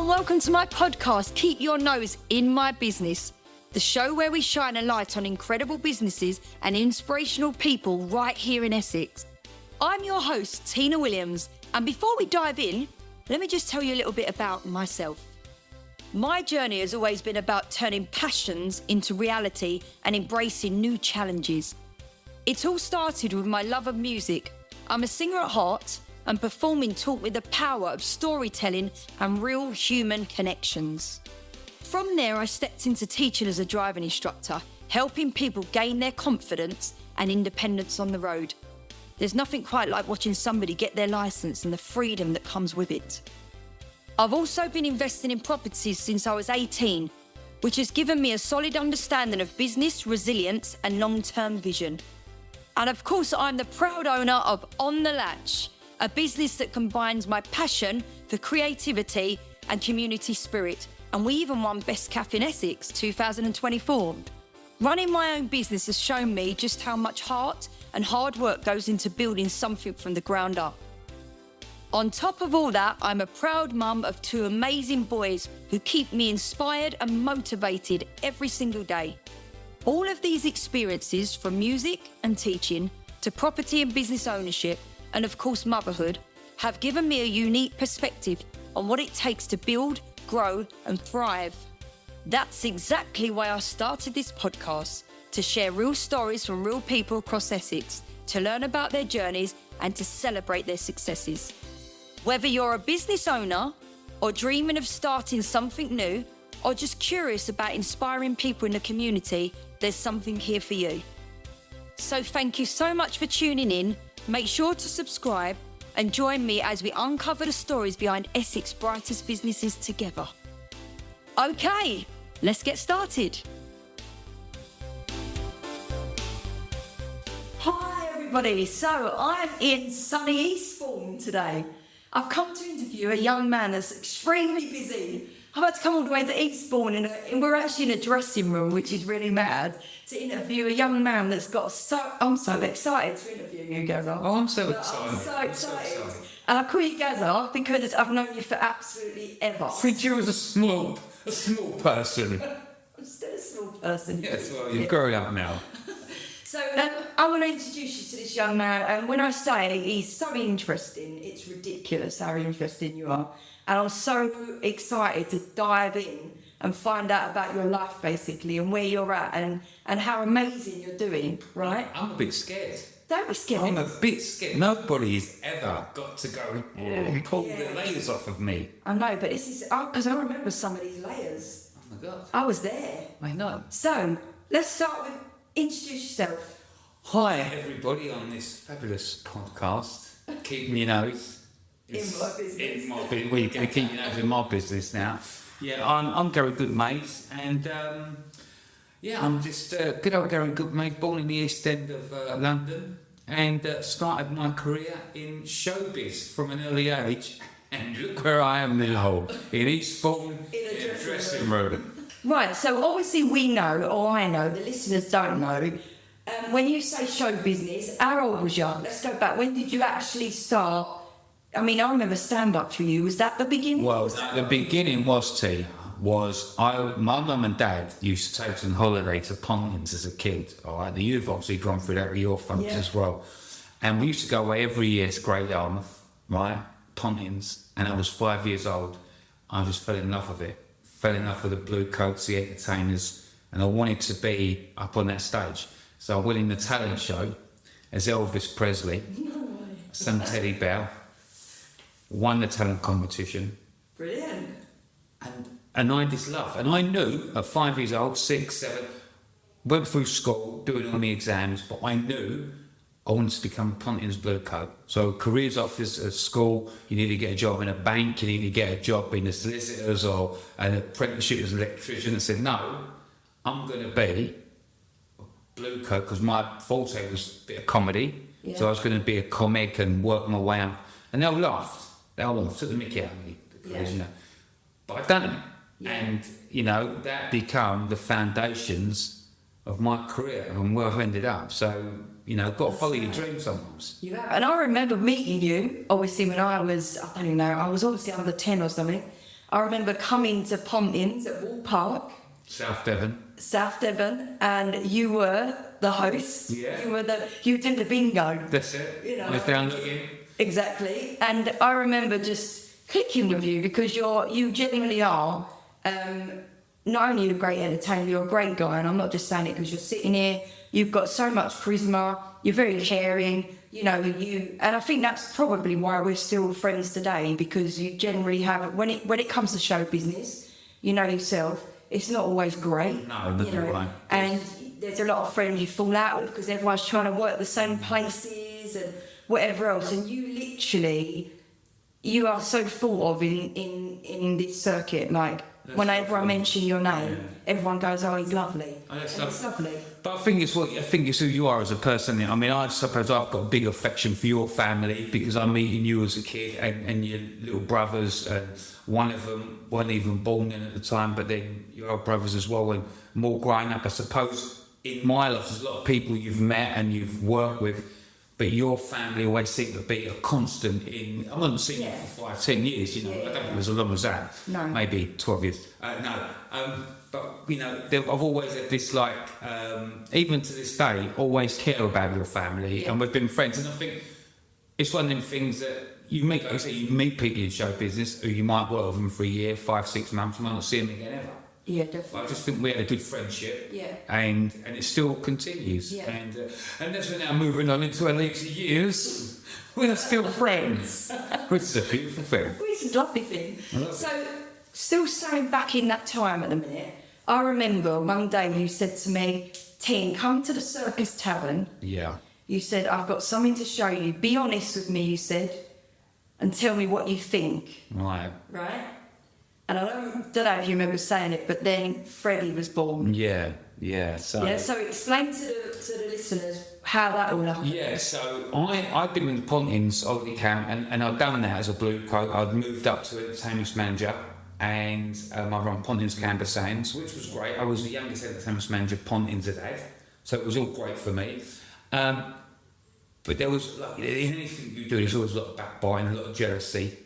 welcome to my podcast, Keep Your Nose in My Business, the show where we shine a light on incredible businesses and inspirational people right here in Essex. I'm your host, Tina Williams, and before we dive in, let me just tell you a little bit about myself. My journey has always been about turning passions into reality and embracing new challenges. It all started with my love of music. I'm a singer at heart, and performing taught me the power of storytelling and real human connections. From there, I stepped into teaching as a driving instructor, helping people gain their confidence and independence on the road. There's nothing quite like watching somebody get their license and the freedom that comes with it. I've also been investing in properties since I was 18, which has given me a solid understanding of business, resilience, and long-term vision. And of course, I'm the proud owner of On The Latch, a business that combines my passion for creativity and community spirit. And we even won Best Cafe in Essex 2024. Running my own business has shown me just how much heart and hard work goes into building something from the ground up. On top of all that, I'm a proud mum of two amazing boys who keep me inspired and motivated every single day. All of these experiences, from music and teaching to property and business ownership, and of course motherhood, have given me a unique perspective on what it takes to build, grow and thrive. That's exactly why I started this podcast, to share real stories from real people across Essex, to learn about their journeys and to celebrate their successes. Whether you're a business owner or dreaming of starting something new, or just curious about inspiring people in the community, there's something here for you. So thank you so much for tuning in. Make sure to subscribe and join me as we uncover the stories behind Essex's brightest businesses together. Okay, let's get started. Hi everybody, so I'm in sunny Eastbourne today. I've come to interview a young man that's extremely busy. I've had to come all the way to Eastbourne and we're actually in a dressing room, which is really mad, to interview a young man that's got I'm so excited to interview you, Gazza. Oh, I'm so excited. I'm so excited. And I call you Gazza because I've known you for absolutely ever. I think you was a small person. I'm still a small person. Yes, well, you've grown up now. So I want to introduce you to this young man, and when I say he's so interesting, it's ridiculous how interesting you are. And I'm so excited to dive in and find out about your life, basically, and where you're at, and how amazing you're doing, right? I'm a bit scared. Don't be scared. I'm a bit scared. Nobody's ever got to go and pull the layers off of me. I know, but this is because I remember some of these layers. Oh my God. I was there. I know. So let's start with introduce yourself. Hi everybody on this fabulous podcast. Keeping your nose In my business. Well, you're going to keep your nose in my business now. Yeah, I'm Gary Goodmaze, and I'm just good old Gary Goodmaze, born in the East End of London, and started my career in showbiz from an early age. And look where I am now, in Eastbourne, in a dressing room. Right, so obviously we know, or I know, the listeners don't know. When you say show business, how old was you? Let's go back. When did you actually start? I mean, I remember stand-up for you. Was that the beginning? Well, the beginning was my mum and dad used to take us on holiday to Pontins as a kid. All right, you've obviously gone through that with your folks as well. And we used to go away every year to Great Yarmouth, right, Pontins. And I was 5 years old. I just fell in love with it. Fell in love with the blue coats, the entertainers, and I wanted to be up on that stage. So I went in the talent show as Elvis Presley, sang Teddy Bear, won the talent competition. Brilliant. And I just love. And I knew at 5 years old, 6, 7, went through school, doing all my exams, but I knew I wanted to become a Pontins blue coat. So careers officers at school, you need to get a job in a bank, you need to get a job in the solicitors or an apprenticeship as an electrician. I said, no, I'm going to be a blue coat because my forte was a bit of comedy. Yeah. So I was going to be a comic and work my way up. And they all laughed. They all laughed, took the mickey out of me. Because, you know, but I've done it. Yeah. And, you know, that become the foundations of my career and where I've ended up. So, you know, got to follow your dreams sometimes. You have. And I remember meeting you, obviously, when I was, I don't even know, I was obviously under 10 or something. I remember coming to Pontins at Wall Park, South Devon, and you were the host. Yeah. You did the bingo. That's it. You know. Left down looking. Exactly. And I remember just clicking with you because you genuinely are not only a great entertainer, you're a great guy, and I'm not just saying it because you're sitting here. You've got so much charisma. You're very caring. And I think that's probably why we're still friends today, because you generally have, when it comes to show business, you know yourself, it's not always great. No, that's right. And there's a lot of friends you fall out with because everyone's trying to work the same places and whatever else. And you are so thought of in this circuit. Like, whenever I mention your name, everyone goes, "Oh, he's lovely." It's lovely. But I think it's who you are as a person. I mean, I suppose I've got a big affection for your family because I'm meeting you as a kid and your little brothers. And one of them wasn't even born in at the time, but then your other brothers as well. And more growing up, I suppose, in my life, there's a lot of people you've met and you've worked with, but your family always seemed to be a constant in. I haven't seen you for 5-10 years, I don't think it was as long as that. No. Maybe 12 years. But I've always had this, even to this day, always care about your family, and we've been friends. And I think it's one of them things that you meet, like I say, you meet people in show business who you might work with them for a year, 5-6 months, you might not see them again ever. Yeah, definitely. But I just think we had a good friendship. Yeah. And it still continues. Yeah. And as we're now moving on into our later years, we're still friends. Which is a beautiful thing. It's a lovely thing. So, still staying back in that time at the minute, I remember one day you said to me, "Tin, come to the Circus Tavern." Yeah. You said, "I've got something to show you. Be honest with me," you said, "and tell me what you think." Right. Right? And I don't know if you remember saying it, but then Freddie was born. Yeah. So explain to the listeners how that all happened. Yeah, so I'd been in the Pontins holiday camp, and I'd done that as a blue coat. I'd moved up to entertainment manager, and I run Pontins Campus Sands, which was great. I was the youngest entertainment manager Pontins had had, so it was all great for me. But there was, in anything you do, there's always a lot of backbiting, a lot of jealousy.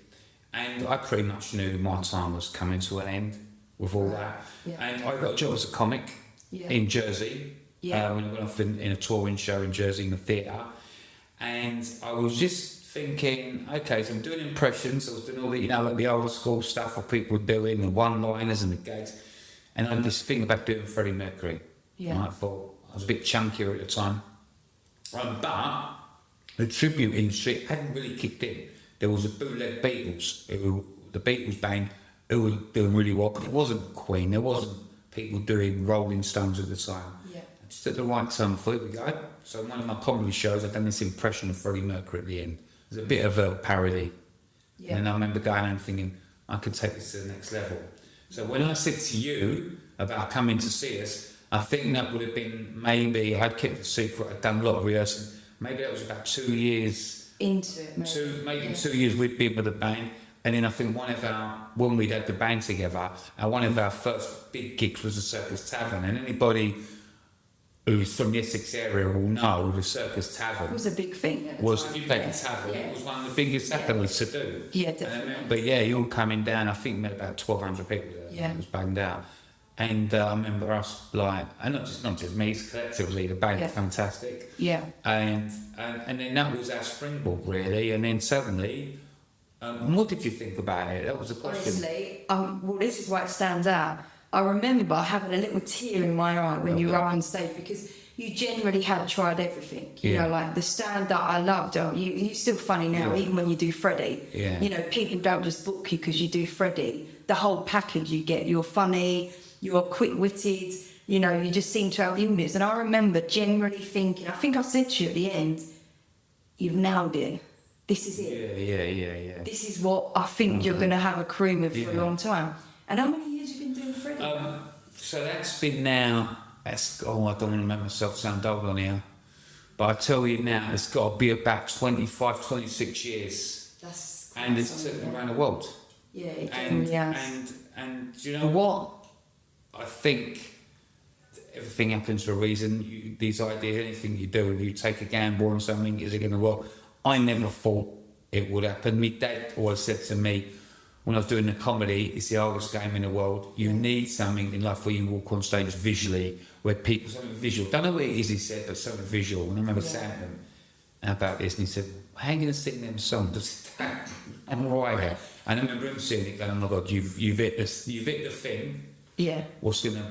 And I pretty much knew my time was coming to an end with all that. Yeah. And I got a job as a comic in Jersey. Yeah. When I went off in a touring show in Jersey in the theatre. And I was just thinking, okay, so I'm doing impressions. I was doing all the, the old school stuff what people were doing, the one-liners and the gags. And I had this thing about doing Freddie Mercury. Yeah. And I thought, I was a bit chunkier at the time. But the tribute industry hadn't really kicked in. There was a bootleg Beatles, the Beatles band, who were doing really well, but it wasn't Queen, there wasn't people doing Rolling Stones at the time. Yeah. Just at the right time, I thought, here we go. So in one of my comedy shows, I'd done this impression of Freddie Mercury at the end. It was a bit of a parody. Yeah. And I remember going and thinking, I could take this to the next level. So when I said to you about coming to see us, I think that would have been maybe, I'd kept it secret, I'd done a lot of rehearsing, maybe that was about 2 years into it, maybe 2 years we'd been with the band, and then I think when we'd had the band together, one of our first big gigs was the Circus Tavern, and anybody who's from the Essex area will know the Circus Tavern. It was a big thing at the time. If you played the Tavern, it was one of the biggest accolades to do. Yeah, definitely. But you're coming down, I think we had about 1,200 people there. Yeah. It was banged out. And I remember us and not just me, it's collectively, the band was fantastic. Yeah. And then that was our springboard really, and then suddenly, what did you think about it? That was the question. Honestly, well, this is why it stands out. I remember having a little tear in my eye when you were on stage because you generally had tried everything. You know, like the stand-up I loved. You're still funny now, even when you do Freddie. Yeah. You know, people don't just book you because you do Freddie. The whole package you get, you're funny, you're quick-witted, you just seem to have humors. And I remember generally thinking, I think I said to you at the end, you've nailed it. This is it. Yeah. This is what I think you're going to have a crew with for a long time. And how many years have you been doing Freddie? So that's been now, I don't want to make myself sound old on here, but I tell you now, it's got to be about 25, 26 years. And it's taken around the world. Yeah, it really has. And do you know what? I think everything happens for a reason. These ideas, anything you do, if you take a gamble on something, is it going to work? I never thought it would happen. My dad always said to me, when I was doing the comedy, it's the hardest game in the world. You need something in life where you walk on stage visually, where people, something visual. Don't know what it is, he said, but something visual. And I remember saying to him about this, and he said, how are you going to sing them songs? I'm right. And I remember him saying it, going, oh my God, you've hit the thing. Yeah. What's going to,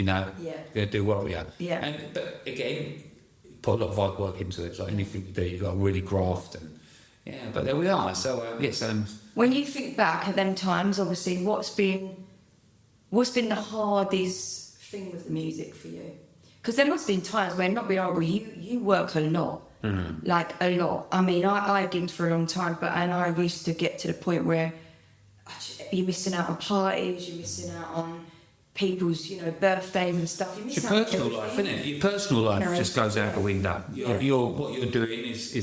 going to do well with you? Yeah. But again, put a lot of hard work into it. It's like anything you do, you've got to really graft. And but there we are. So, yes. When you think back at them times, obviously, what's been the hardest thing with the music for you? Because there must have been times where, not being horrible, you work a lot. Like a lot. I mean, I gigged for a long time, and I used to get to the point where you're missing out on parties, you're missing out on people's, birthdays and stuff. It's your personal life, isn't it? Your personal life just goes out the window. What you're doing is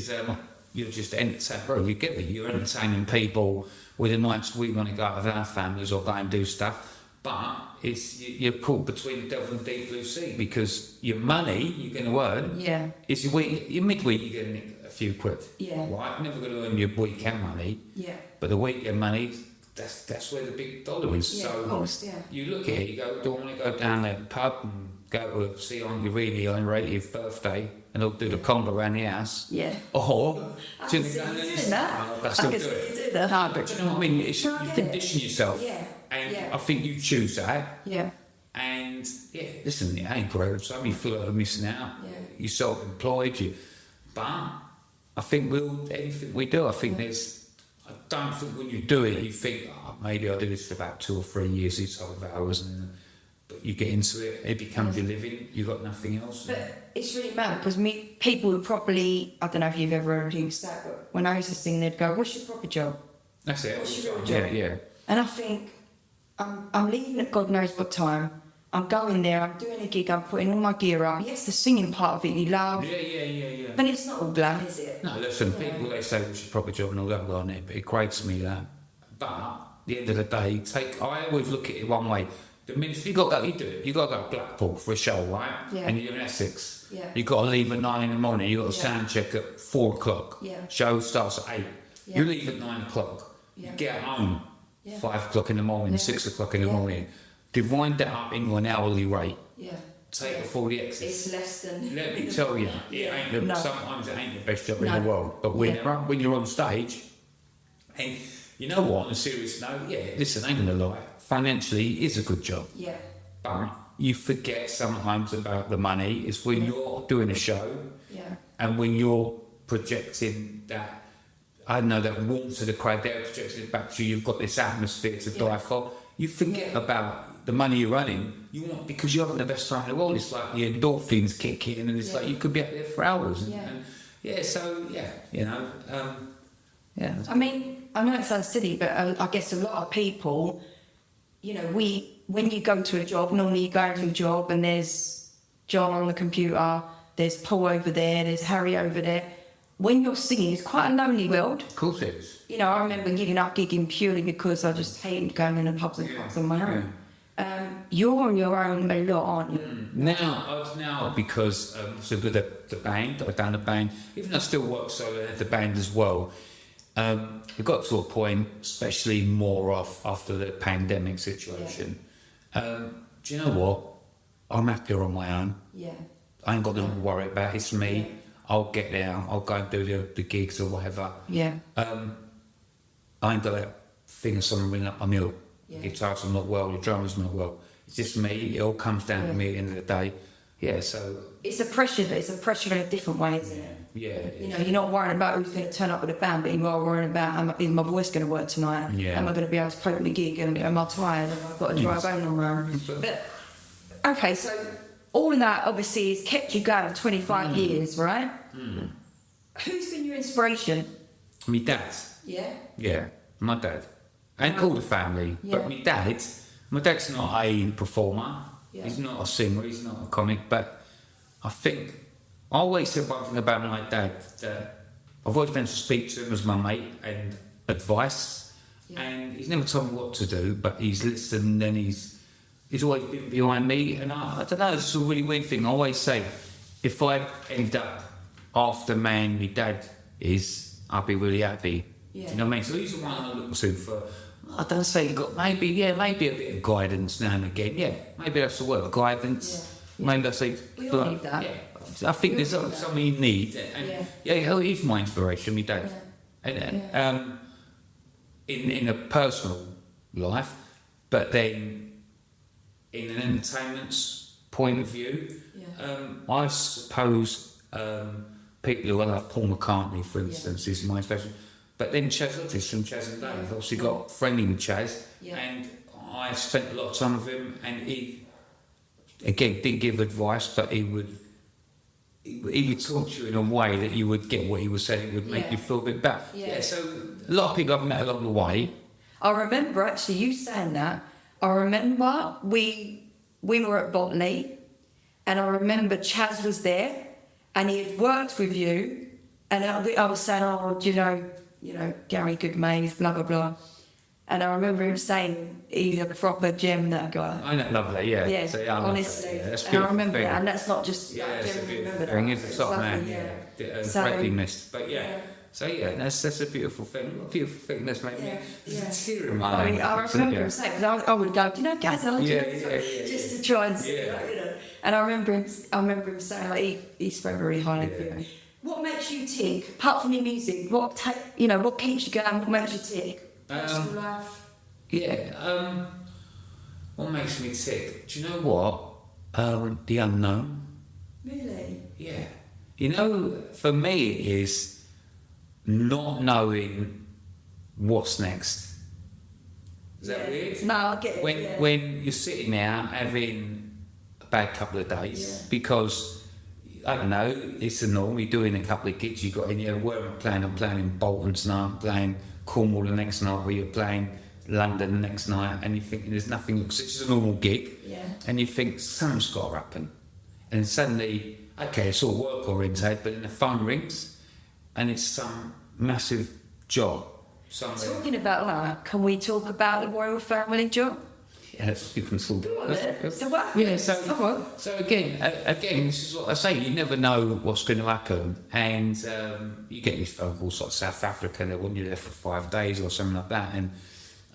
you're just entertaining. You get it. You're entertaining people with the nights we want to go out with our families or go and do stuff. But you're caught between the devil and the deep blue sea, because your money you're going to earn. Yeah. It's your midweek you're going to nick a few quid. Yeah. Right. You're never going to earn your weekend money. Yeah. But the weekend money, that's where the big dollar is. Yeah, so of course, you look at it, you go, do I want to go down there to the pub and go to see on your really unrated birthday and they'll do the conga around the house? Yeah. Or I can see you doing that. I still do it. No, but you know what I mean? You condition yourself. Yeah. And I think you choose that. Yeah. And listen, it ain't great. Some you feel like you're missing out. Yeah. You're self-employed. But I think anything we do, I don't think when you do it, you think, maybe I'll do this for about 2 or 3 years, these type of hours, but you get into it, it becomes your living, you've got nothing else. But it's really mad, because people would probably, I don't know if you've ever used that, but when I used to sing, they'd go, what's your proper job? That's it. What's your proper job? Yeah. And I think, I'm leaving at God knows what time, I'm going there, I'm doing a gig, I'm putting all my gear up. Yes, the singing part of it you love. Yeah. But it's not all glam, is it? No, listen, people, they say what's your proper job and all that on it, but it grates me that. But at the end of the day, I always look at it one way. The minute you got to go, you do it. You got to go to Blackpool for a show, right? Yeah. And you're in Essex. Yeah. You got to leave at 9 in the morning. You got to sound check at 4 o'clock. Yeah. Show starts at 8. Yeah. You leave at 9 o'clock. Yeah. You get home 5 o'clock in the morning, 6 o'clock in the morning. Divide that up into an hourly rate. Yeah. Take it for the excess. It's less than. Let me tell you, sometimes it ain't the best job in the world. But when you're on stage, and you know what, on a serious note, listen, I ain't gonna lie, financially it is a good job. Yeah. But you forget sometimes about the money. It's when you're doing a show, and when you're projecting that, I don't know, that warmth to the crowd, they're projecting it back to you. You've got this atmosphere to die for. You forget about the money you're running, because you're having the best time in the world. It's like the endorphins kick in, and it's like you could be out there for hours. I mean, I know it sounds silly, but I guess a lot of people, when you go to a job, normally you go to a job and there's John on the computer, there's Paul over there, there's Harry over there. When you're singing, it's quite a lonely world. Of course it is. I remember giving up gigging purely because I just hated going in the pubs and clubs on my own. You're on your own a lot, aren't you? Now because with the band, I've done the band, even though I still work solo at the band as well, it got to a point, especially more after the pandemic situation. Do you know what? I'm happier on my own. Yeah. I ain't got nothing to worry about. It's me. Yeah. I'll get there. I'll go and do the gigs or whatever. Yeah. I ain't got that thing of someone ring up my mill. Yeah. Guitar's not well, the drummer's not well. It's just me. It all comes down to me at the end of the day. Yeah, so... It's a pressure, but it's a pressure in a different way, isn't it? Yeah. You're not worrying about who's going to turn up with a band, but you are worrying about, is my voice going to work tonight? Yeah. Am I going to be able to cope with the gig? And am I tired? And I've got to drive home around. But, okay, so all of that obviously has kept you going 25 years, right? Mm. Who's been your inspiration? My dad. Yeah? Yeah, my dad. And all the family. Yeah. But my dad's not a performer. Yeah. He's not a singer, he's not a comic, but I think I always said one thing about my dad, that I've always been able to speak to him as my mate and advice, and he's never told me what to do, but he's listened and he's always been behind me, and I don't know, it's a really weird thing. I always say, if I end up after man my dad is, I'll be really happy. Yeah. You know what I mean? So he's the one I look to for I don't say maybe a bit of guidance now and again. Yeah, maybe that's the word, guidance. Yeah. Maybe that's We all need that. Yeah, I think there's something you need. And it is my inspiration, my dad. And in a personal life, but then in an entertainment's point of view, I suppose people who love Paul McCartney, for instance, is my inspiration. But then Chaz Hodges from Chaz and Dave, obviously got friendly with Chaz, and I spent a lot of time with him, and he, again, didn't give advice, but he would talk to you in a way that you would get what he was saying. It would make you feel a bit better. So a lot of people I've met along the way. I remember actually you saying that. I remember we were at Botany, and I remember Chaz was there, and he had worked with you, and I was saying, oh, you know, Gary Goodmaze, blah blah blah. And I remember him saying he's a proper gem, that guy. I know, lovely, yeah. Yeah, so, honestly. That's and I remember that, and that's not just. Yeah, I it's a remember beautiful that. thing. He's a It's top lovely, man. So, greatly missed. But so that's a beautiful thing. A beautiful thing that's made me tear in my eyes. I remember him saying, because I would go, do you know, Gaz, just to try and see, you know. And I remember him saying, like, he spoke very highly of you. What makes you tick, apart from your music? What keeps you going? What makes you tick? Personal life. What makes me tick? Do you know what? The unknown. Really? Yeah. You know, for me, it is not knowing what's next. Is that weird? No, I get it. When you're sitting there having a bad couple of days, because I don't know, it's the norm. You're doing a couple of gigs. You got in here. Where I'm playing in Bolton tonight. I'm playing Cornwall the next night. Where you're playing London the next night, and you're thinking there's nothing. It's just a normal gig, and you think something's got to happen, and then suddenly, okay, it's all work oriented, but then the phone rings, and it's some massive job. Talking about that, can we talk about the royal family job? Yes, you can still do it. So what? Yeah, so again, this is what I say. You never know what's going to happen, and you get these phone calls like South Africa. They want you there for 5 days or something like that. And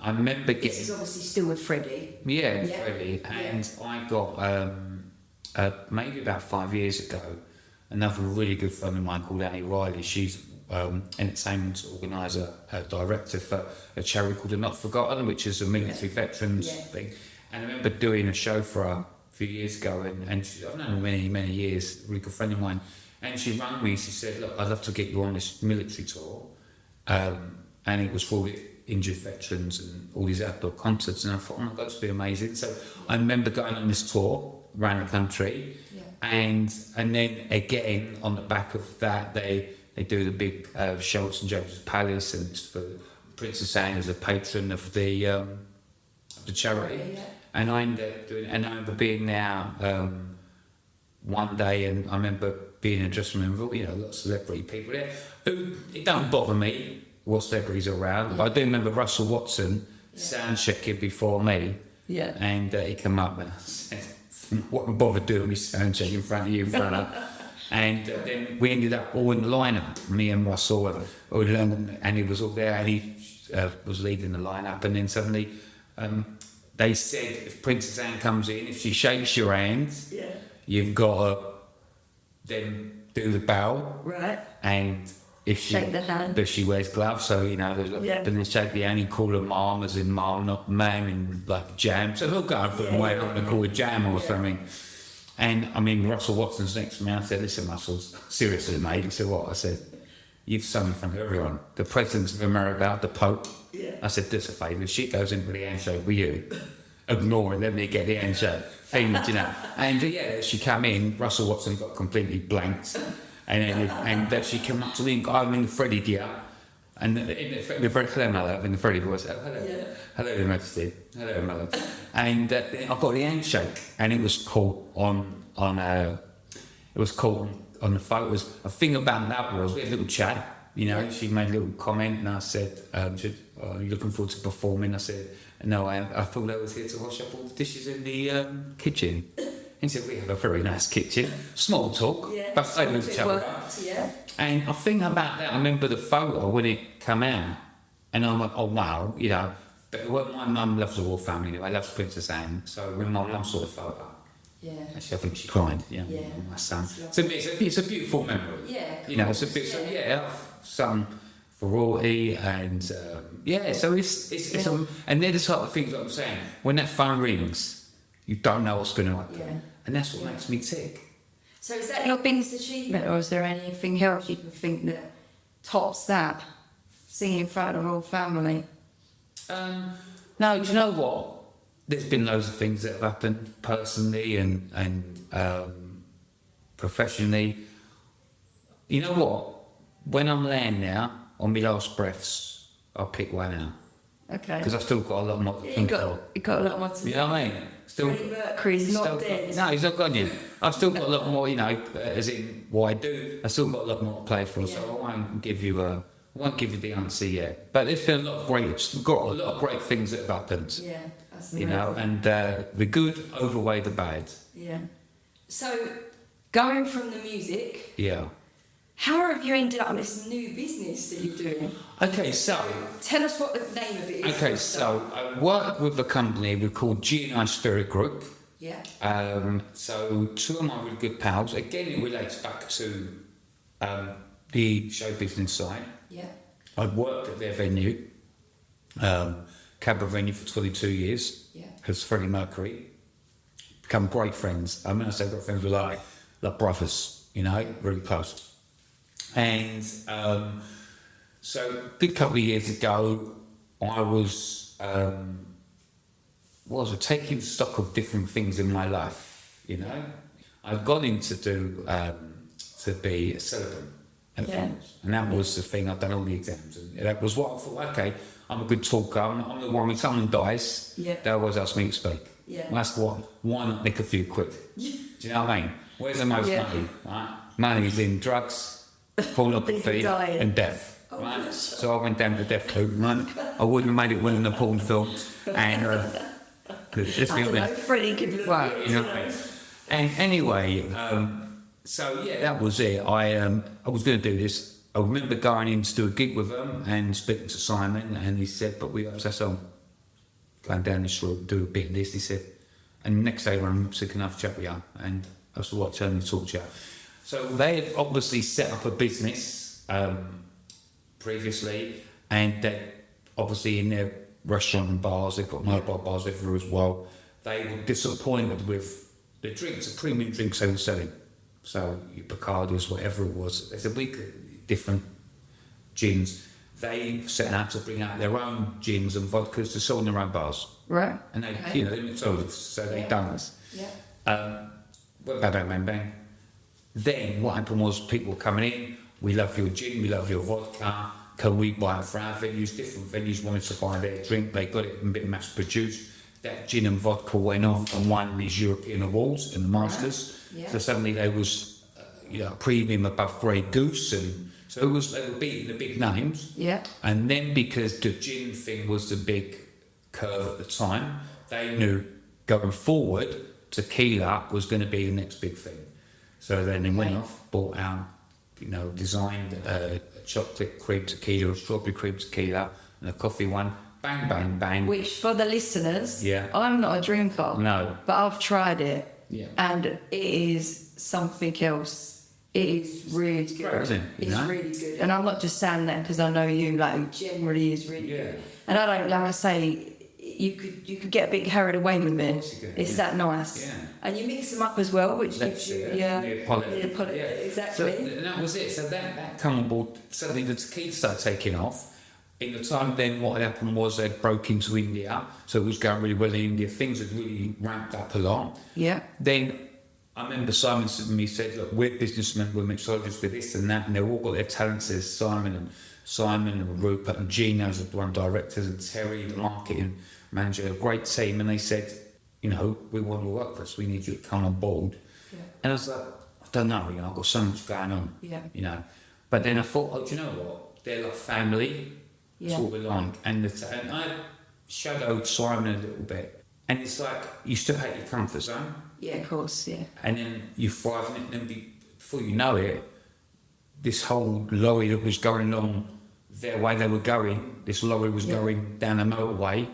I remember getting. This is obviously still with Freddie. Yeah, Freddie. And I got maybe about 5 years ago, another really good friend of mine called Annie Riley. She's entertainment organiser, director for a charity called The Not Forgotten, which is a military veterans thing. And I remember doing a show for her a few years ago, and she, I've known her many years, a really good friend of mine. And she rang me and she said, look, I'd love to get you on this military tour. And it was for the injured veterans and all these outdoor concerts. And I thought, oh my God, this would be amazing. So I remember going on this tour around the country. And then again, on the back of that, they do the big show at St James's Palace, and it's for Princess Anne as a patron of the charity. And I ended up doing, and I remember being there one day, and I remember being in a dressing room with, lots of celebrity people there. It don't bother me what celebrities are around, but I do remember Russell Watson sound checking before me, and he came up and said, "What am I bothered doing with sound check in front of you, in front of?" And then we ended up all in the lineup, me and Russell, and he was all there, and he was leading the lineup. And then suddenly they said, if Princess Anne comes in, if she shakes your hand, you've got to then do the bow. Right. And if she shake the hand. But she wears gloves, so but then shake the hand, he call her mom, as in mom, not man, in like jam. So he'll go for a way, I'm going to call it jam or something. And I mean, Russell Watson's next to me. I said, listen, Russell, seriously, mate. He said, what? I said, you've sung in front of everyone. The President of America, the Pope. I said, do us a favour. If she goes in for the handshake with you, ignore it, let me get the handshake. And she came in, Russell Watson got completely blanked. And she came up to me and I'm in the Freddie gear. And in the Freddie voice, hello, Your Majesty, hello, my love. And I got the handshake, and it was caught on the photos. A thing about that was we had a little chat. She made a little comment, and I said, "Are you looking forward to performing?" I said, "No, I thought I was here to wash up all the dishes in the kitchen." And he said, "We have a very nice kitchen." Small talk, but I looked at her. And I think about that, I remember the photo when it came out, and I'm like, oh wow, But well, my mum loves the royal family anyway, loves Princess Anne. So when my mum saw the photo, actually I think she cried, my son. So it's a beautiful memory. Yeah. You know, it's a bit, son for royalty and, so it's and they're the type of things that I'm saying. When that phone rings, you don't know what's going to happen. Yeah. And that's what makes me tick. So is that your biggest achievement, or is there anything else you can think that tops that? Singing in front of the whole family? No, do you know what? There's been loads of things that have happened personally and professionally. You know what? When I'm laying there on my last breaths, I'll pick one out. Okay. Because I've still got a lot more to think of. You got a lot more to do. You know what I mean? Freddie Mercury's not dead. No, he's not gone yet. I've still got a lot more, as in what I do. I've still got a lot more to play for, so I won't give you the answer yet. But there's been a lot of great things that have happened. Yeah, that's and the good overweigh the bad. Yeah. So, going from the music. Yeah. How have you ended up in this new business that you're doing? Okay, so... Tell us what the name of it is. Okay, so I work with a company we call G&I Spirit Group. Yeah. So two of my really good pals, again it relates back to the show business side. Yeah. I'd worked at their venue, cabaret venue for 22 years. Yeah. As Freddie Mercury. Become great friends. I mean, I say great friends, we're like brothers, really close. And so a good couple of years ago, I was taking stock of different things in my life, I'd gone in to be a celebrant at finals, and that was the thing. I'd done all the exams, and that was what I thought. Okay, I'm a good talker. I'm the one when someone dies, they always ask me to speak. Yeah. Well, that's what. Why not nick a few quid? Do you know what I mean? Where's the most money? Right? Money's in drugs, pornography, and death. Right? So I went down the death route. Right? I wouldn't have made it winning a porn film, and let's be honest. Freddie could. Well, and anyway, that was it. I was going to do this. I remember going in to do a gig with them and speaking to Simon, and he said, "But we have to song going down this road, do a bit of this." He said, and the next day I'm sick enough to chat with you, and I said, "What? Tell me to talk to you." So they had obviously set up a business previously, and they obviously in their restaurant and bars, they've got mobile bars everywhere as well. They were disappointed with the drinks, the premium drinks they were selling. So your Bacardis, whatever it was. They said we could different gins. They set out to bring out their own gins and vodkas to sell in their own bars. Right. And they, they mixed olives, so they done this. Yeah. Went bang, bang, bang. Then what happened was people were coming in. We love your gin, we love your vodka. Can we buy it for our venues? Different venues wanted to buy their drink. They got it a bit mass produced. That gin and vodka went off and won these European awards in the Masters. Right. Yeah. So suddenly there was, premium above Grey Goose, and so they were beating the big names. Yeah. And then because the gin thing was the big curve at the time, they knew going forward, tequila was going to be the next big thing. So then they went off, bought out, designed a chocolate cream tequila, a strawberry cream tequila, and a coffee one. Bang, bang, bang. Which, for the listeners, I'm not a drinker. No. But I've tried it. Yeah. And it is something else. It is really good. It's really good. And I'm not just saying that because I know you, it generally is really good. And I don't, like I say, you could get a bit carried away with it. It's that nice. Yeah. And you mix them up as well, which gives you exactly. So that was it. So that come on board. Suddenly the tequila started taking off. In the time then, what had happened was they broke into India, so it was going really well in India. Things had really ramped up a lot. Yeah. Then I remember Simon said to me, he said, "Look, we're businessmen, we're mixologists, with this and that," and they've all got their talents. There's Simon and Rupert and Gino's the one directors, and Terry, the marketing manager, a great team. And they said, we want to work for us. We need you to come on board. Yeah. And I was like, I don't know. I've got so much going on. Yeah. But then I thought, do you know what? They're like family. That's what we're like. And I shadowed Simon a little bit. And it's like, you still hate your comfort zone. Yeah, of course, yeah. And then you thrive in it, and then before you know it, this whole lorry that was going along their way they were going, this lorry was going down the motorway,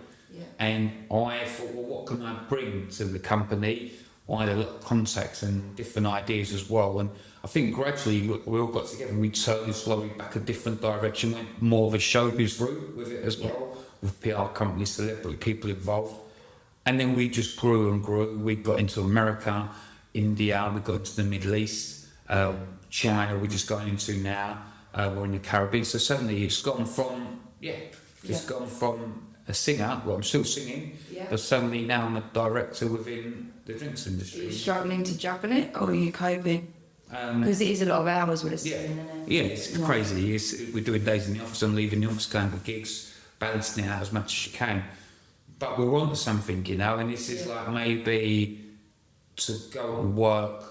And I thought, well, what can I bring to the company? I had a lot of contacts and different ideas as well. And I think gradually we all got together and we turned slowly back a different direction, went more of a showbiz route with it as well, with PR companies, celebrity people involved. And then we just grew and grew. We got into America, India, we got into the Middle East, China we're just going into now, we're in the Caribbean. So suddenly it's gone from, gone from a singer, well I'm still singing, but suddenly now I'm a director within the drinks industry. Are you struggling to juggle it, or are you coping? Because it is a lot of hours with a singing, isn't it? Yeah, it's crazy. We're doing days in the office, I'm leaving the office, going for gigs, balancing it out as much as you can. But we're on to something, you know, and this is like maybe to go and work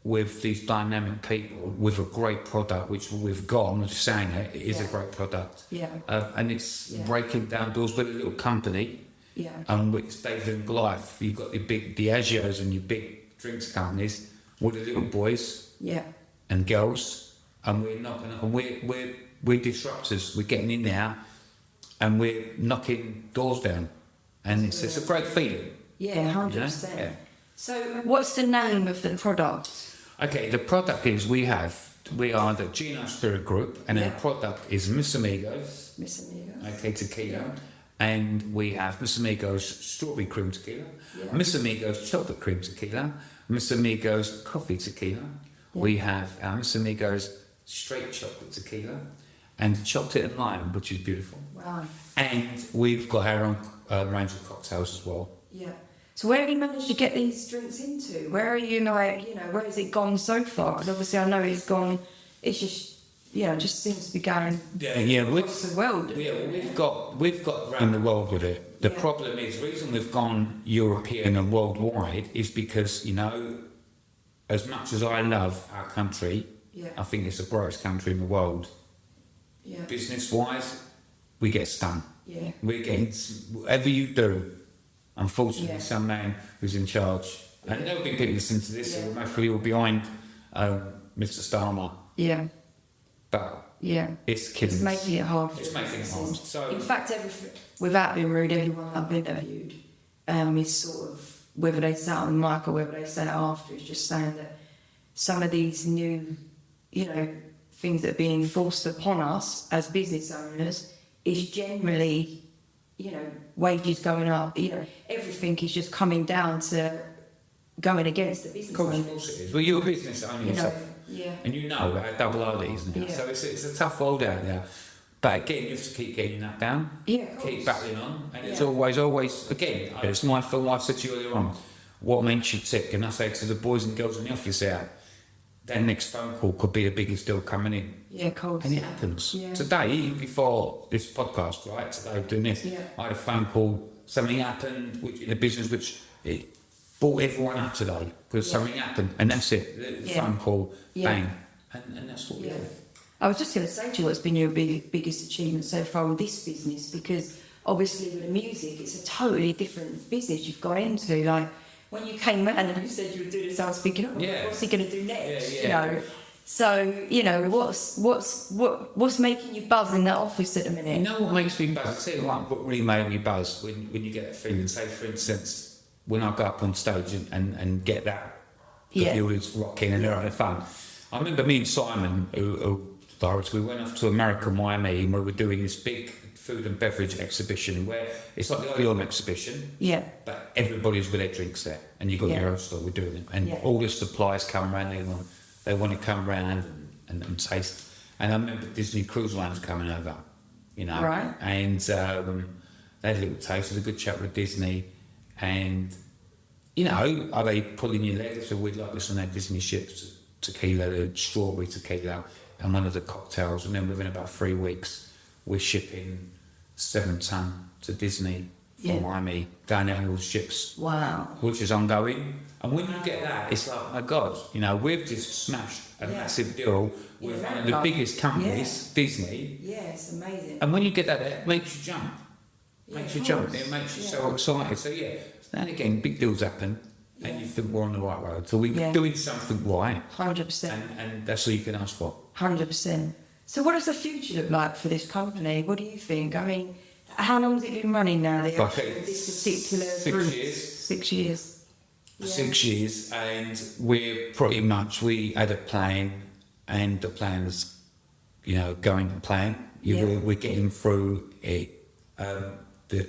with these dynamic people with a great product, which we've got. I'm not just saying it is a great product. And it's breaking down doors with a little company. And it's David and Goliath. You've got the big Diageos and your big drinks companies with the little boys and girls, and we're not gonna. We're disruptors. We're getting in there, and we're knocking doors down, and it's a great feeling. 100%. So, what's the name of the product? Okay, the product is we are the Gino Spirit Group, and our product is Miss Amigos. Okay, tequila. And we have Miss Amigos Strawberry Cream Tequila, Miss Amigos Chocolate Cream Tequila, Miss Amigos Coffee Tequila. We have our Miss Amigos Straight Chocolate Tequila, and Chocolate and Lime, which is beautiful. Wow. And we've got our own range of cocktails as well. So where have you managed to get these drinks into? Where are you, where has it gone so far? And obviously I know it's gone, it's just, just seems to be going across the world. We've got around the world with it. The problem is, the reason we've gone European and worldwide is because, as much as I love our country, I think it's the brightest country in the world. Business-wise, we get stung. We're getting, whatever you do, unfortunately, some man who's in charge, and there'll be people listening to this, so most people behind Mr. Starmer. But it's killing. It's making it hard. It's making it hard. So, in fact, without being rude, everyone I've interviewed is sort of, whether they say it on the mic or whether they say it after, is just saying that some of these new, things that are being forced upon us as business owners is generally, wages going up, everything is just coming down to going against the business owners. Of course it is. Well, you're a business owner yourself. And how double R it is now. So it's a tough world out there. But again, you have to keep getting that down. Keep battling on. And it's always, again, it's my fault. Like I said to you earlier on, what makes you tick? And I say to the boys and girls in the office out, their next phone call could be the biggest deal coming in. Of course. And it happens. Today, even before this podcast, right, today doing this, I had a phone call, something happened in the business which it brought everyone up today because something happened, and that's it. The phone call, bang, and that's what we do. I was just going to say to you, what's been your biggest achievement so far with this business? Because obviously with the music, it's a totally different business you've got into. Like when you came round and you said you would do this, I was thinking, what's he going to do next? So what's making you buzz in that office at the minute? You know what makes me buzz? I tell you what really made me buzz when you get that feeling. Say for instance, when I go up on stage and get that, the building's rocking and they're having fun. I remember me and Simon, who director, we went off to America, Miami, and we were doing this big food and beverage exhibition where it's like the early on exhibition, but everybody's with their drinks there, and you've got your own store, we're doing it, and all the suppliers come around, they want to come around and taste. And I remember Disney Cruise Line's coming over, right. And they had a little taste, it was a good chat with Disney. And, are they pulling your leg? So we'd like this on our Disney ships, tequila, the strawberry tequila, and one of the cocktails. And then within about 3 weeks, we're shipping 7 ton to Disney from Miami, going down all the ships. Wow. Which is ongoing. And when you get that, it's like, my God, we've just smashed a massive deal with one of the biggest companies, Disney. Yeah, it's amazing. And when you get that, it makes you jump. It makes you so excited. So and again, big deals happen, and you think we're on the right road. So we're doing something right. 100%. And that's all you can ask for. 100%. So what does the future look like for this company? What do you think? I mean, How long has it been running now? Okay, This particular 6 group? years. 6 years. Yeah. 6 years, and we had a plan, and the plan is, going to plan. We're getting through it, the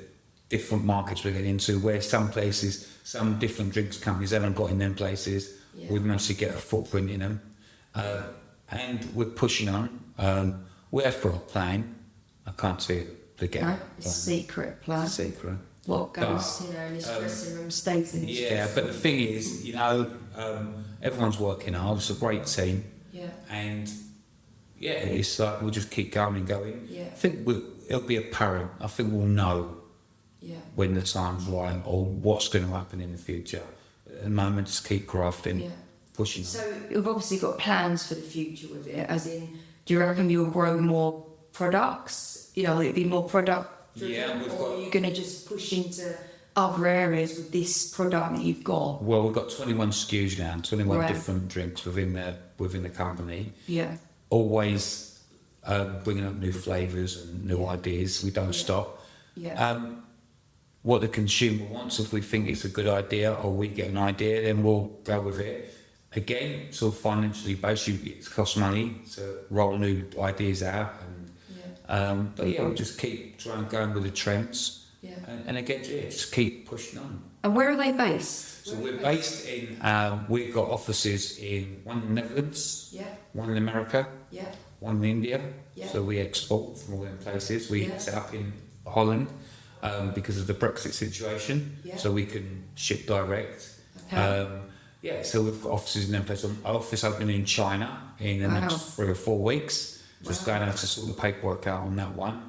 different markets we're getting into, where some places, some different drinks companies haven't got in them places. Yeah. We've managed to get a footprint in them, and we're pushing on. We have got a plan. I can't say it to get No, it's a secret plan. secret. What goes, in his dressing room stays in his dressing But room. the thing is, everyone's working hard. It's a great team. Yeah. And it's like we'll just keep going and going. Yeah. I think it'll be apparent. I think we'll know when the time's right or what's going to happen in the future. At the moment, just keep grafting, pushing. So you've obviously got plans for the future with it, as in, do you reckon you'll grow more products? It'll be more product driven, or are you going to just push into other areas with this product that you've got? Well, we've got 21 SKUs now, 21 different drinks within the company. Yeah. Always bringing up new flavours and new ideas. We don't stop. Yeah. What the consumer wants, if we think it's a good idea or we get an idea, then we'll go with it. Again, sort of financially based, it costs money to roll new ideas out. But we'll just keep trying going with the trends. Yeah. And again, just keep pushing on. And where are they based? So we're based in, we've got offices in one in the Netherlands, one in America, one in India. So we export from all them places. We set up in Holland because of the Brexit situation, so we can ship direct. Okay. So we've got offices in them places. Our office opening in China in the next 3 or 4 weeks. Just going out to sort the paperwork out on that one.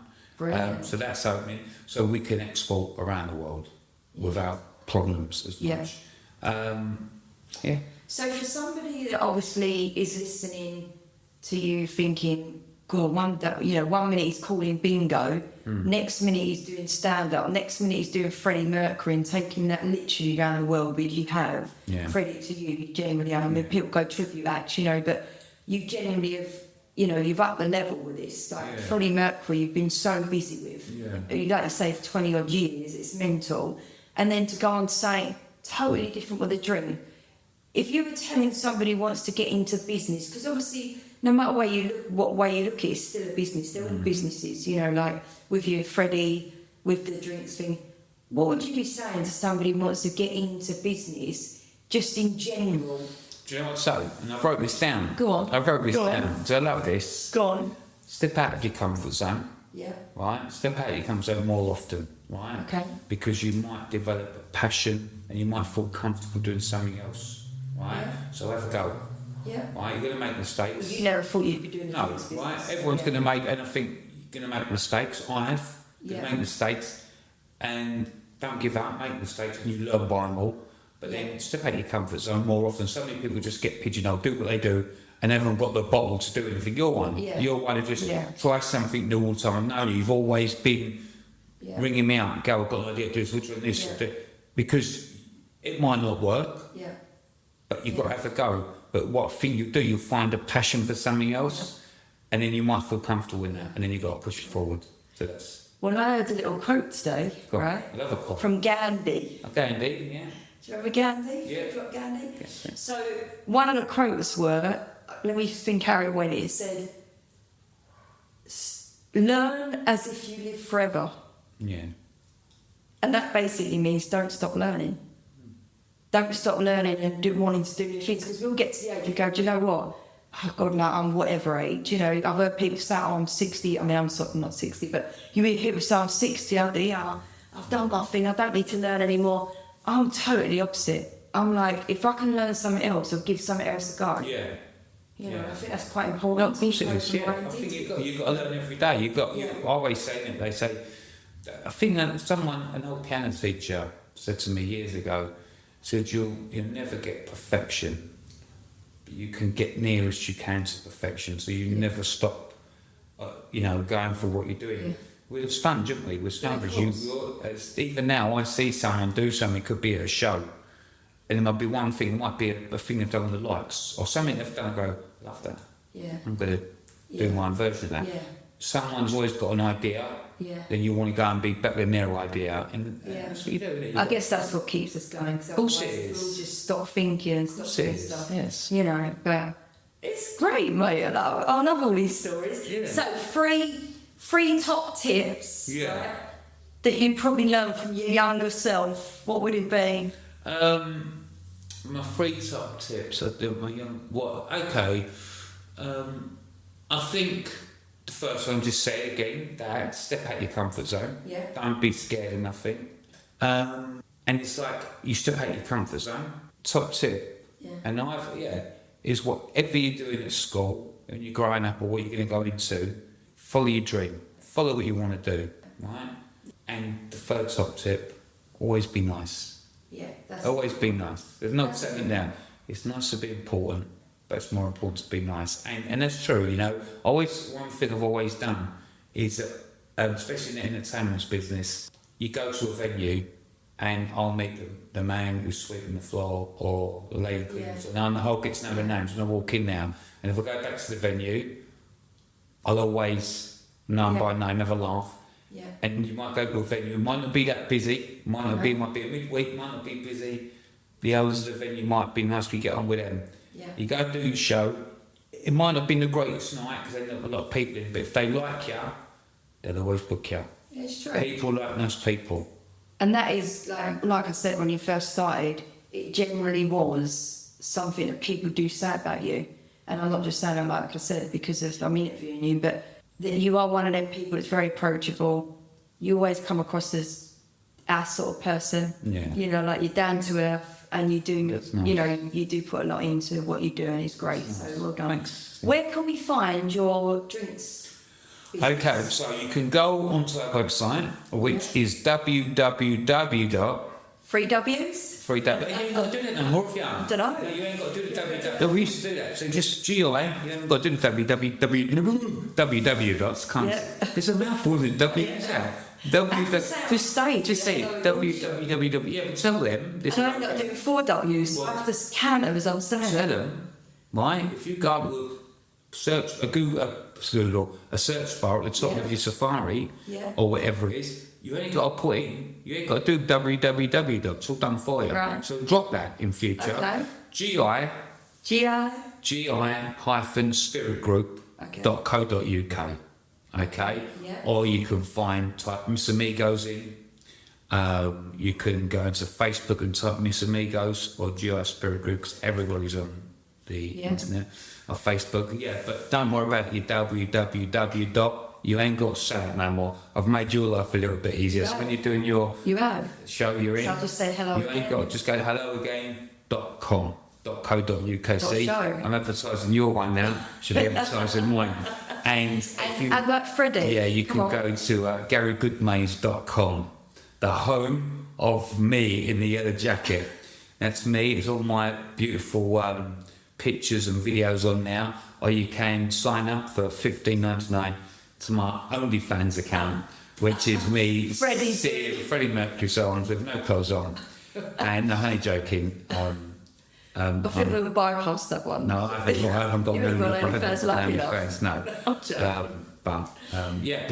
So that's opening. So we can export around the world without problems as much. So for somebody that obviously is listening to you thinking, God, one minute he's calling bingo, next minute he's doing stand-up, next minute he's doing Freddie Mercury and taking that literally around the world, but you have, credit to you, you genuinely have. I mean, people go tribute acts, but you genuinely have, you've upped the level with this. Like Freddie Mercury, you've been so busy with. You like to say for 20 odd years, it's mental. And then to go on saying totally different with a drink. If you were telling somebody who wants to get into business, because obviously no matter what way you look at it, it's still a business. They're all businesses, like with you, Freddie, with the drinks thing. What would you be saying to somebody who wants to get into business, just in general? Do you know what? So, and I wrote this down. Go on. I wrote this down. So I love this. Go on. Step out of your comfort zone. Yeah. Right? Step out of your comfort zone more often. Right? Okay. Because you might develop a passion and you might feel comfortable doing something else. Right? Yeah. So have a go. Yeah. Right? You're going to make mistakes. You never thought you'd be doing No, business. right? Everyone's going to make, and I think you're going to make mistakes. I have. Going to make mistakes. And don't give up, make mistakes, and you learn by them all. But then step out of your comfort zone more often. So many people just get pigeonholed, do what they do, and haven't got the bottle to do anything. You're one. You're one who just try something new all the time. No, you've always been ringing me out and go, I've got an idea to do this, which one this, because it might not work, but you've got to have a go. But what thing you do, you'll find a passion for something else, and then you might feel comfortable in that, and then you've got to push it forward. So that's... Well, I heard a little quote today, right? I love a quote. From Gandhi. Gandhi, yeah. Do you remember Gandhi? Yeah. Flip-flop Gandhi? Yes. So one of the quotes were, let me think how it went, it said, learn as if you live forever. Yeah. And that basically means don't stop learning. Don't stop learning and wanting to do new things, because we'll get to the age you go, do you know what? Oh God, no, I'm whatever age. I've heard people say, oh, I'm 60. I mean, I'm sort of not 60, but you hear people say, I'm 60. I've done my thing. I don't need to learn anymore. I'm totally opposite. I'm like, if I can learn something else or give something else a go. Yeah. I think that's quite important. No, of course it is, I think you've got to learn every day. You always say it, they say, I think that an old piano teacher said to me years ago, said you'll never get perfection, but you can get nearest you can to perfection, so you never stop, going for what you're doing. We're a sponge, aren't we? We're sponges. Even now, I see someone do something, could be at a show, and it might be one thing, it might be a thing they've done on the lights, or something they've done, I go, love that. Yeah. I'm going to do my own version of that. someone's always got an idea, then you want to go and be better than their idea. And that's what you do, isn't it? I guess that's what keeps us going. Of course it is. We'll just stop thinking and stop doing stuff. Yes. You know, but it's great, mate. I love all these stories. Yeah. So, three top tips Yeah. that you probably learned from your younger self. What would it be? My 3 top tips. I do my young. What? Okay. I think the first one, just say it again. That step out your comfort zone. Yeah. Don't be scared of nothing. And it's like you step out your comfort zone. Top tip. Yeah. And is whatever you're doing at school when you're growing up or what you're going to go into, follow your dream. Follow what you want to do. Right. And the third top tip: always be nice. Yeah, Always be nice. There's no settling down. It's nice to be important, but it's more important to be nice. And that's true, you know. Always, one thing I've always done is that, especially in the entertainment business, you go to a venue and I'll meet the man who's sweeping the floor or the lady cleaners, and I'll get to know their names and I walk in now. And if I go back to the venue, I'll always know them by name, never laugh. Yeah. And you might go to a venue, it might not be that busy, might be a midweek, might not be busy. The owners of the venue might be nice, we get on with them. Yeah. You go do your show, it might not have been the greatest night because there's a lot of people in, but if they like you, they'll always book you. It's true. People like nice people. And that is, like I said, when you first started, it generally was something that people do say about you. And I'm not just saying it like I said because I'm interviewing you, but that you are one of them people that's very approachable. You always come across as our sort of person. Yeah. You know, like you're down to earth and you do, That's nice. you know, you do put a lot into what you do and it's great. That's So nice. well done. Thanks. Where can we find your drinks? Okay, so you can go onto our website, which is www. 3 W's? You ain't got to do that no more, have you? Dunno. No, you ain't got to do the www. We used to do that. So just GI, you haven't got to do the www. Yeah. It's a mouthful, isn't it? W. Just say it. Just say it. www. Yeah, but tell them. So I'm not doing 4 W's. I have to count them as I'm saying. Tell them, right? If you go to search a search bar at the top of your Safari or whatever it is, you ain't got to put in. You ain't got to do www. It's all done for you. Right. So drop that in future. Okay. gi-spiritgroup.co.uk. Okay. Yeah. Or you can type Miss Amigos in. You can go into Facebook and type Miss Amigos or GI Spirit Group because everybody's on the internet or Facebook. Yeah, but don't worry about your www. You ain't got to say it no more. I've made your life a little bit easier. So when you're doing your show you're in, So I'll just say hello you ain't got to just go to helloagain.co.uk. See, show. I'm advertising your one now. Should be advertising mine. And if you, And like Freddie. yeah, you can go to GaryGoodmaze.com, the home of me in the yellow jacket. That's me. It's all my beautiful pictures and videos on now. Or you can sign up for $15.99 to my OnlyFans account, which is me sitting with Freddie Mercury songs with no clothes on. And I'm only joking. I think we'll bypass that one. No, I haven't got You haven't got OnlyFans, lucky enough. OnlyFans, no. But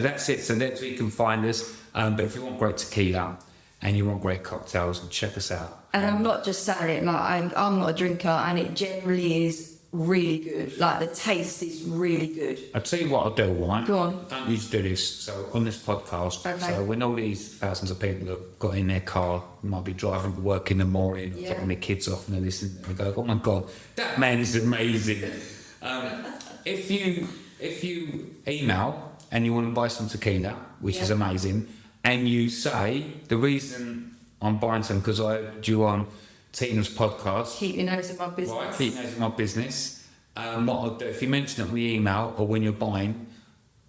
that's it. So that's where you can find us. But if you want great tequila and you want great cocktails, check us out. And I'm not just saying it, like I'm not a drinker and it generally is really good. Like the taste is really good. I'll tell you what I'll do, right? Go on. Don't need to do this. So on this podcast, so when all these thousands of people have got in their car, might be driving to work in the morning, or dropping their kids off, and they listen and go, "Oh my God, that man is amazing." If you email and you want to buy some tequila, which is amazing, and you say the reason I'm buying some because I heard you on Tina's podcast. Keep your nose in my business. Right, keep your nose in my business. What I'll do, if you mention it on the email or when you're buying,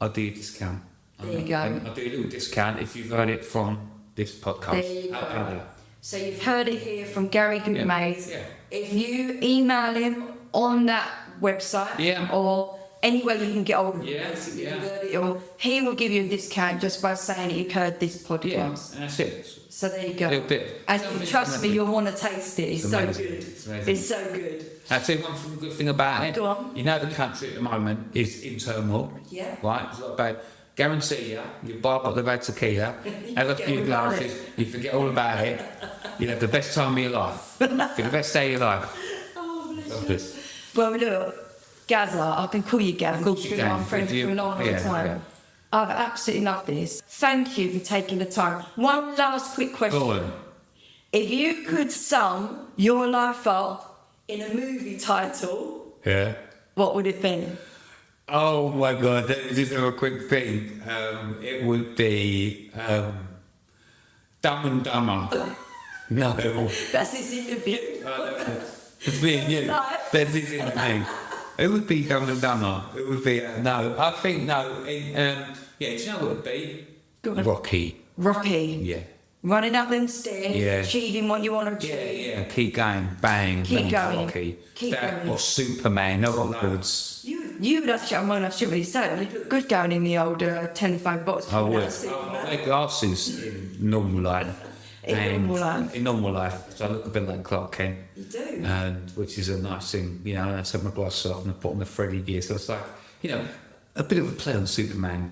I'll do a discount. There you go. I'll do a little discount if you've heard it from this podcast. There you How go. about that? So you've heard it here from Gary Goodmaze. Yeah. If you email him on that website or any way you can get hold of him. Yeah. Or he will give you a discount just by saying that you've heard this Yeah, podcast. that's it. So there you go. A little bit. And trust me, you'll want to taste it. It's so amazing. good. It's amazing. It's so good. I'll tell you one good thing about it. Go on. You know the country at the moment is in turmoil. Yeah. Right? It's not bad. Guarantee you buy a bottle of tequila, have a few glasses, you forget all about it. You'll have the best time of your life. Be the best day of your life. Oh, Love bless this. you. Well, look, Gazza, I can call you Gaz. Of course you You've been can. my friend for a long Yeah, time. yeah. I've absolutely loved this. Thank you for taking the time. One last quick question. Go on. If you could sum your life up in a movie title, Yeah. what would it be? Oh my God, this is a quick thing. It would be Dumb and Dumber. No. That's this interview. It's me and you. That's his interview. It would be Dumb and Dumber. It would be, no, I think, no. Do you know what it would be? Go on. Rocky. Rocky. Yeah. Running up them stairs, Yeah. achieving what you want to achieve. Yeah, keep going, bang, Keep bang, going. Rocky. Keep That going. or Superman, no loads. You would actually, I shouldn't really say it, you look good going in the old telephone box. I would. That's it, I wear glasses in normal life. In normal life. In normal life, so I look a bit like Clark Kent. You do. And which is a nice thing, you know. I take my glasses off and I put on the Freddie gear, so it's like, you know, a bit of a play on Superman.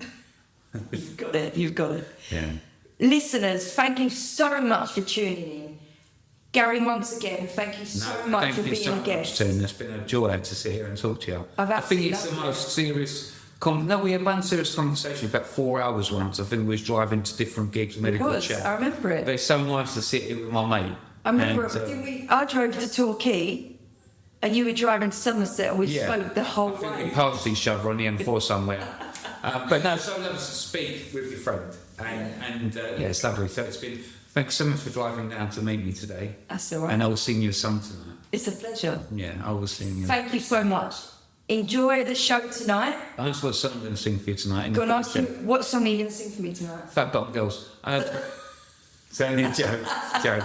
You've got it, you've got it. Yeah. Listeners, thank you so much for tuning in. Gary, once again, thank you so much for being a guest. Tim. It's been a joy to sit here and talk to you. I've I think absolutely it's the loved it. most serious. No, we had one serious conversation about 4 hours once. I think we was driving to different gigs, medical was, chat. I remember it. But it's so nice to sit here with my mate. I remember And, didn't we? I drove to Torquay and you were driving to Somerset and we yeah. spoke the whole I think we way. passed each other on the M4 somewhere. But no, so lovely to speak with your friend. And yeah, it's lovely. So it's been, thanks so much for driving down to meet me today. That's all right. And I will sing you a song tonight. It's a pleasure. Yeah, I will sing you. Thank you so much. Enjoy the show tonight. That's what song I'm going to sing for you tonight. Go and ask you, what song are you going to sing for me tonight? Fat Bottom Girls. It's only a joke. Joke.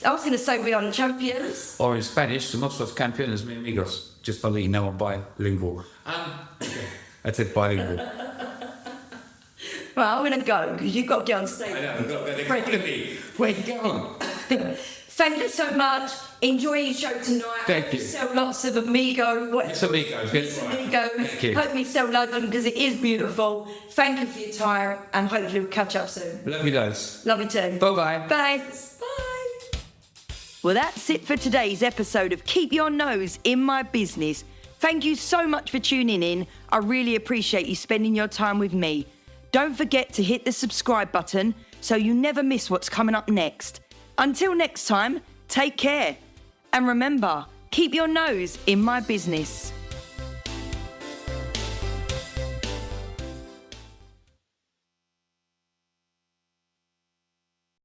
I was going to say we are the champions. Or in Spanish, somos los campeones, mi amigos. Just for you know, I'm bilingual. I said bilingual. Well, I'm going to go because you've got to get on stage. I know, I've got that Freddie. Wait, go on. Thank you so much. Enjoy your show tonight. Thank you. Sell lots of Amigo. It's amigos. It's Amigo. Thank you. Hope you sell loads of them because it is beautiful. Thank you for your time and hopefully we'll catch up soon. Love you guys. Love you too. Bye-bye. Thanks. Bye. Well, that's it for today's episode of Keep Your Nose in My Business. Thank you so much for tuning in. I really appreciate you spending your time with me. Don't forget to hit the subscribe button so you never miss what's coming up next. Until next time, take care. And remember, keep your nose in my business.